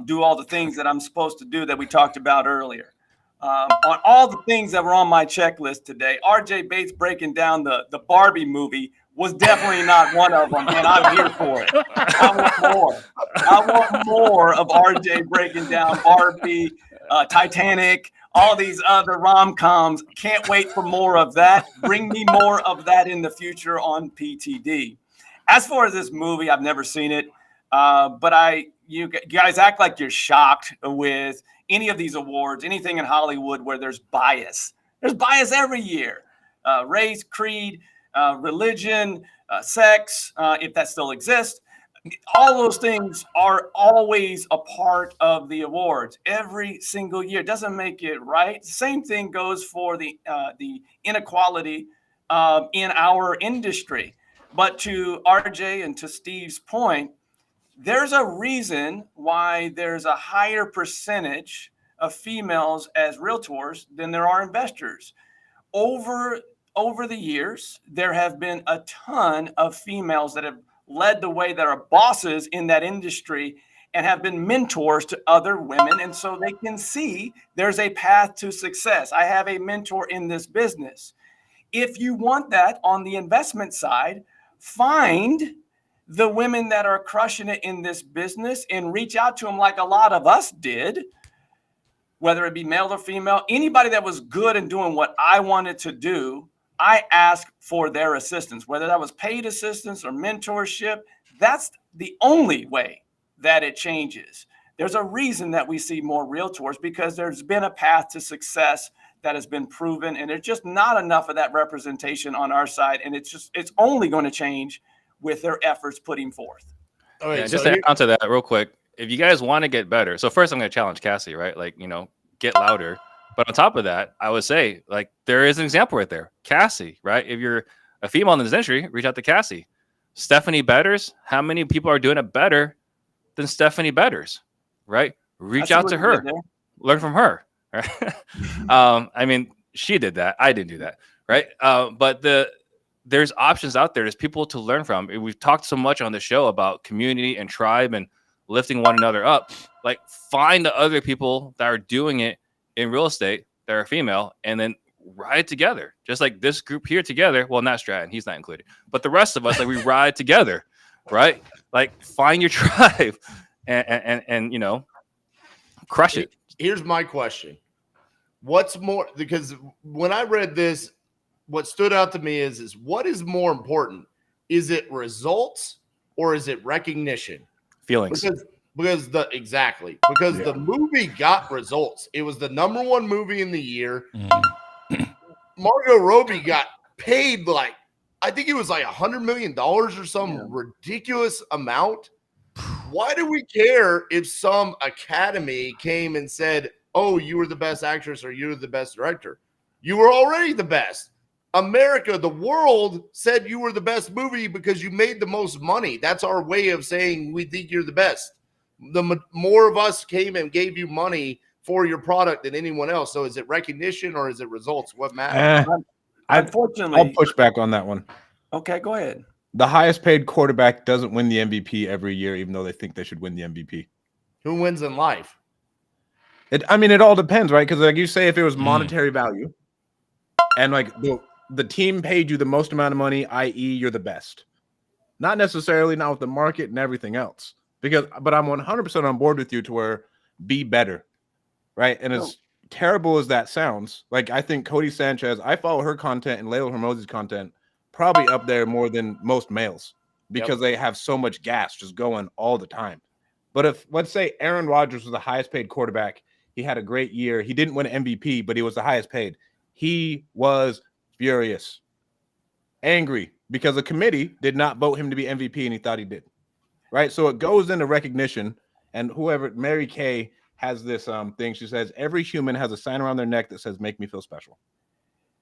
do all the things that I'm supposed to do that we talked about earlier. On all the things that were on my checklist today, RJ Bates breaking down the Barbie movie was definitely not one of them, and I'm here for it. I want more. I want more of RJ breaking down Barbie, Titanic, all these other rom-coms. Can't wait for more of that. Bring me more of that in the future on PTD. As far as this movie, I've never seen it, but you guys act like you're shocked with any of these awards, anything in Hollywood where there's bias. There's bias every year. Race, creed, religion, sex, if that still exists. All those things are always a part of the awards every single year. Doesn't make it right. Same thing goes for the inequality in our industry. But to RJ and to Steve's point, there's a reason why there's a higher percentage of females as realtors than there are investors. Over the years, there have been a ton of females that have led the way, that are bosses in that industry and have been mentors to other women. And so they can see there's a path to success. I have a mentor in this business. If you want that on the investment side, find the women that are crushing it in this business and reach out to them like a lot of us did, whether it be male or female. Anybody that was good in doing what I wanted to do, I asked for their assistance, whether that was paid assistance or mentorship. That's the only way that it changes. There's a reason that we see more realtors, because there's been a path to success that has been proven, and there's just not enough of that representation on our side. And it's only going to change with their efforts putting forth. All right, yeah, just to add on to that real quick, if you guys want to get better, so first I'm going to challenge Cassie, right? Like, get louder. But on top of that, I would say, like, there is an example right there. Cassie, right? If you're a female in this industry, reach out to Cassie. Stephanie Betters, how many people are doing it better than Stephanie Betters, right? Reach out to her. Learn from her. Right? I mean, she did that. I didn't do that, right? But there's options out there. There's people to learn from. We've talked so much on the show about community and tribe and lifting one another up. Like, find the other people that are doing it in real estate that are female, and then ride together. Just like this group here together. Well, not Stratton, he's not included, but the rest of us, like, we ride together, right? Like, find your tribe and you know, crush it. Here's my question. What's more, because when I read this, what stood out to me is what is more important? Is it results or is it recognition? Feelings. Because the movie got results. It was the #1 movie in the year. Margot Robbie got paid like, I think it was like $100 million or some ridiculous amount. Why do we care if some academy came and said, oh, you were the best actress or you were the best director? You were already the best. America, the world said you were the best movie because you made the most money. That's our way of saying we think you're the best. The more of us came and gave you money for your product than anyone else. So is it recognition or is it results? What matters? Unfortunately, I'll push back on that one. Okay, go ahead. The highest paid quarterback doesn't win the MVP every year, even though they think they should win the MVP. Who wins in life? It all depends, right? Because like you say, if it was monetary value and like the team paid you the most amount of money, i.e. you're the best. Not necessarily, not with the market and everything else. But I'm 100% on board with you to where be better, right? And as terrible as that sounds, like I think Cody Sanchez, I follow her content and Layla Hormozi's content probably up there more than most males because they have so much gas just going all the time. But if, let's say, Aaron Rodgers was the highest paid quarterback, he had a great year. He didn't win MVP, but he was the highest paid. He was furious, angry, because the committee did not vote him to be MVP and he thought he did. Right? So it goes into recognition. And whoever, Mary Kay has this thing. She says, every human has a sign around their neck that says, make me feel special.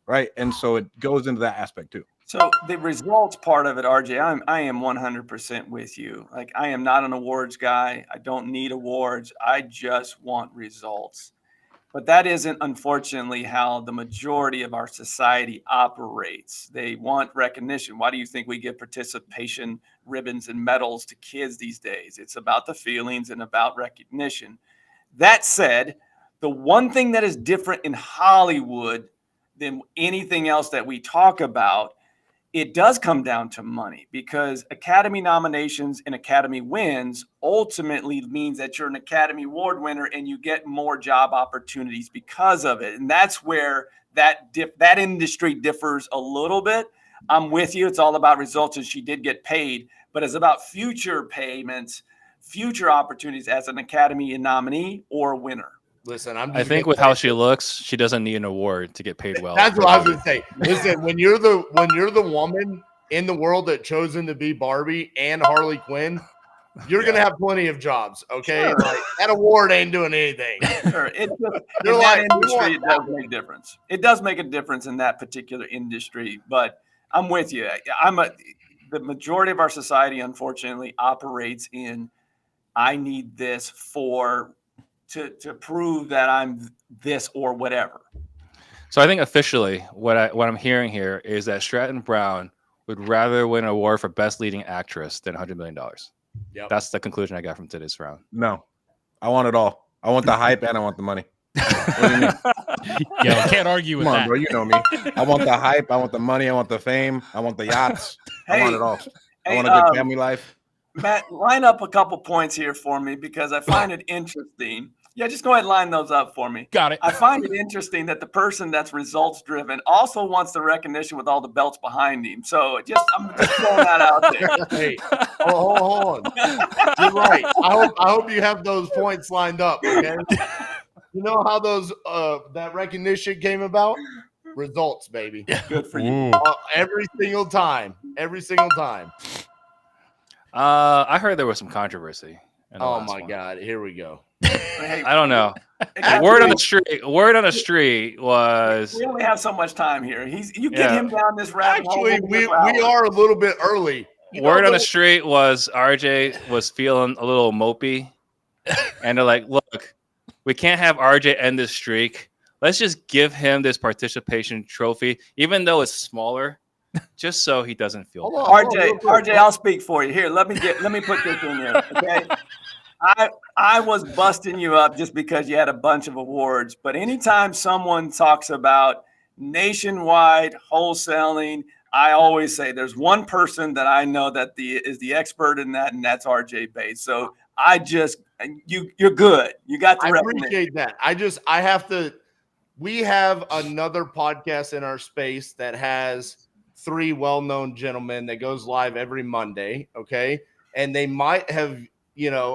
Right? And so it goes into that aspect too. So the results part of it, RJ, I am 100% with you. Like, I am not an awards guy. I don't need awards. I just want results. But that isn't, unfortunately, how the majority of our society operates. They want recognition. Why do you think we give participation ribbons and medals to kids these days? It's about the feelings and about recognition. That said, the one thing that is different in Hollywood than anything else that we talk about, it does come down to money, because Academy nominations and Academy wins ultimately means that you're an Academy Award winner and you get more job opportunities because of it. And that's where that industry differs a little bit. I'm with you. It's all about results, and she did get paid, but it's about future payments, future opportunities as an Academy nominee or winner. Listen, I think with how she looks, she doesn't need an award to get paid well. That's what I was going to say. Listen, when you're the woman in the world that chosen to be Barbie and Harley Quinn, you're going to have plenty of jobs. Okay, Sure. like, that award ain't doing anything. Sure. It does make a difference. It does make a difference in that particular industry. But I'm with you. The majority of our society, unfortunately, operates in, I need this to prove that I'm this or whatever. So I think officially what I'm hearing here is that Stratton Brown would rather win an award for best leading actress than $100 million. Yep. That's the conclusion I got from today's round. No, I want it all. I want the hype and I want the money. What do you mean? Yeah, can't argue with Come on, that. bro. You know me. I want the hype. I want the money. I want the fame. I want the yachts. I want it all. I want a good family life. Matt, line up a couple points here for me, because I find it interesting. Yeah, just go ahead and line those up for me. Got it. I find it interesting that the person that's results driven also wants the recognition with all the belts behind him. So I'm just throwing that out there. Hey, hold on. You're right. I hope you have those points lined up. Okay. You know how those that recognition came about? Results, baby. Good for you. Every single time. Every single time. I heard there was some controversy. Oh my God! Here we go. Hey, I don't know. Word on the street was we only have so much time here. You get him down this rabbit hole. Actually, we are a little bit early. Word on the street was RJ was feeling a little mopey, and they're like, "Look, we can't have RJ end this streak let's just give him this participation trophy, even though it's smaller, just so he doesn't feel bad. RJ, I'll speak for you. Here, let me put this in there. Okay. I was busting you up just because you had a bunch of awards, but anytime someone talks about nationwide wholesaling, I always say there's one person that I know that is the expert in that, and that's RJ Bates. So you're good. You got the I recognition. appreciate that. I have to. We have another podcast in our space that has 3 well-known gentlemen that goes live every Monday. Okay, and they might have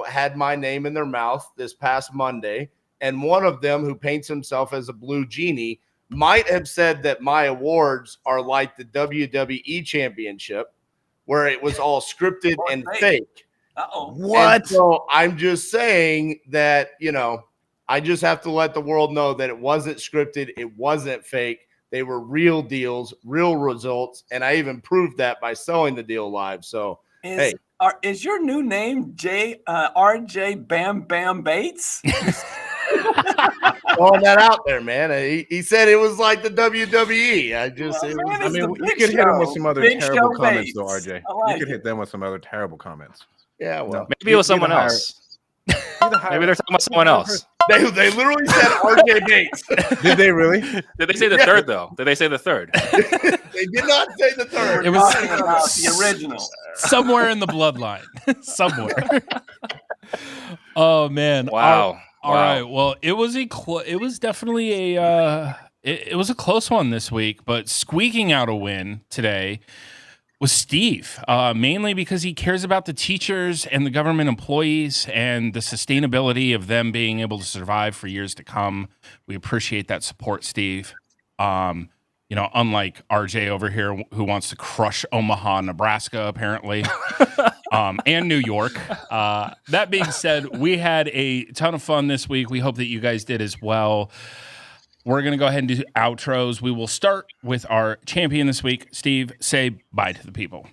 had my name in their mouth this past Monday, and one of them, who paints himself as a blue genie, might have said that my awards are like the WWE Championship, where it was all scripted and fake. What? And so I'm just saying that, I just have to let the world know that it wasn't scripted. It wasn't fake. They were real deals, real results. And I even proved that by selling the deal live. So, hey. Is your new name RJ Bam Bam Bates? Throwing that out there, man. He said it was like the WWE. You could hit him with some other terrible comments, though, RJ. You could hit them with some other terrible comments. Yeah, well, maybe it was someone else. Maybe they're talking about someone else. They literally said RJ Bates. Did they really? Did they say the third, though? Did they say the third? They did not say the third. It was the original. Somewhere in the bloodline. Somewhere. Oh, man. Wow. All right. Well, it was definitely it was a close one this week, but squeaking out a win today was Steve, mainly because he cares about the teachers and the government employees and the sustainability of them being able to survive for years to come. We appreciate that support, Steve. Unlike RJ over here, who wants to crush Omaha, Nebraska, apparently, and New York. That being said, we had a ton of fun this week. We hope that you guys did as well. We're going to go ahead and do outros. We will start with our champion this week. Steve, say bye to the people.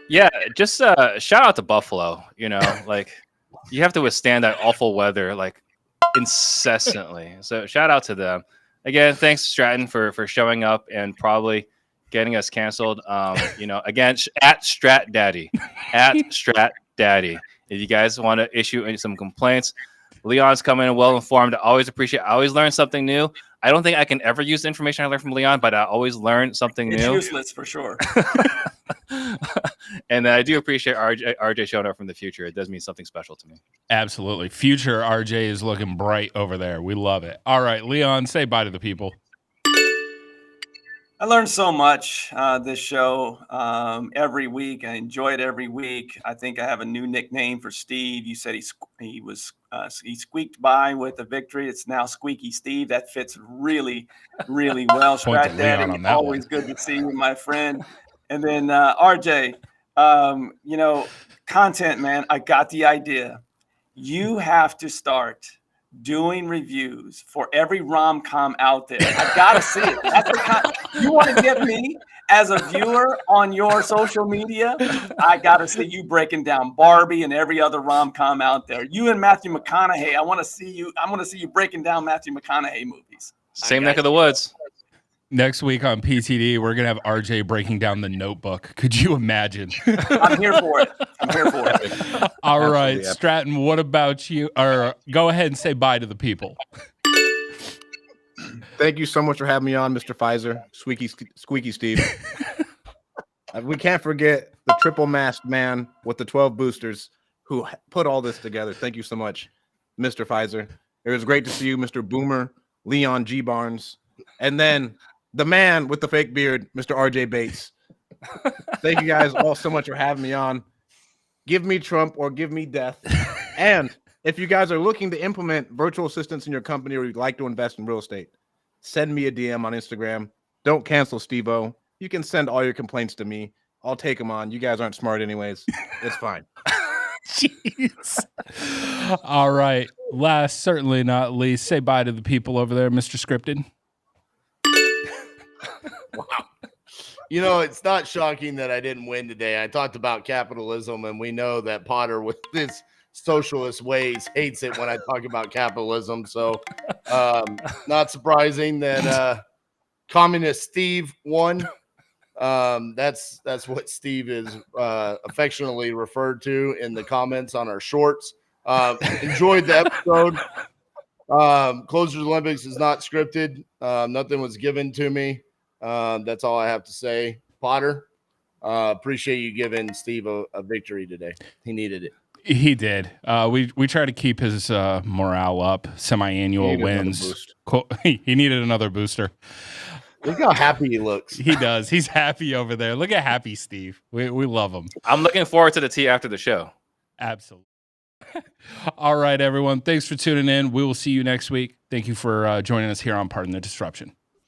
Yeah, just shout out to Buffalo. You have to withstand that awful weather incessantly. So shout out to them. Again, thanks Stratton for showing up and probably getting us canceled. Again, at Strat Daddy. At Strat Daddy. If you guys want to issue some complaints, Leon's coming in well informed. I always learn something new. I don't think I can ever use the information I learned from Leon, but I always learn something new. It's useless for sure. And I do appreciate RJ showing up from the future. It does mean something special to me. Absolutely. Future RJ is looking bright over there. We love it. All right, Leon, say bye to the people. I learned so much this show every week. I enjoy it every week. I think I have a new nickname for Steve. You said he squeaked by with a victory. It's now Squeaky Steve. That fits really, really well. Strat Daddy, always good to see you, my friend. And then RJ, content, man. I got the idea. You have to start doing reviews for every rom-com out there. I gotta see it. You want to get me as a viewer on your social media? I gotta see you breaking down Barbie and every other rom-com out there. You and Matthew McConaughey. I want to see you breaking down Matthew McConaughey movies. Same neck of the woods. Next week on PTD, we're going to have RJ breaking down The Notebook. Could you imagine? I'm here for it. All right, Stratton, what about you? Or go ahead and say bye to the people. Thank you so much for having me on, Mr. Pfizer, Squeaky Steve. We can't forget the triple masked man with the 12 boosters who put all this together. Thank you so much, Mr. Pfizer. It was great to see you, Mr. Boomer, Leon G. Barnes, and then the man with the fake beard, Mr. RJ Bates. Thank you guys all so much for having me on. Give me Trump or give me death. And if you guys are looking to implement virtual assistants in your company or you'd like to invest in real estate, send me a DM on Instagram. Don't cancel Steve-O. You can send all your complaints to me. I'll take them on. You guys aren't smart anyways. It's fine. Jeez. All right. Last, certainly not least, say bye to the people over there, Mr. Scripted. Wow. It's not shocking that I didn't win today. I talked about capitalism, and we know that Potter with this socialist ways hates it when I talk about capitalism. So not surprising that communist Steve won. That's what Steve is affectionately referred to in the comments on our shorts. Enjoyed the episode. Closers Olympics is not scripted. Nothing was given to me. That's all I have to say. Potter, appreciate you giving Steve a victory today. He needed it. He did. We try to keep his morale up. Semi-annual wins. He needed another booster. Look how happy he looks. He does. He's happy over there. Look at happy Steve. We love him. I'm looking forward to the tea after the show. Absolutely. All right, everyone. Thanks for tuning in. We will see you next week. Thank you for joining us here on Pardon the Disruption.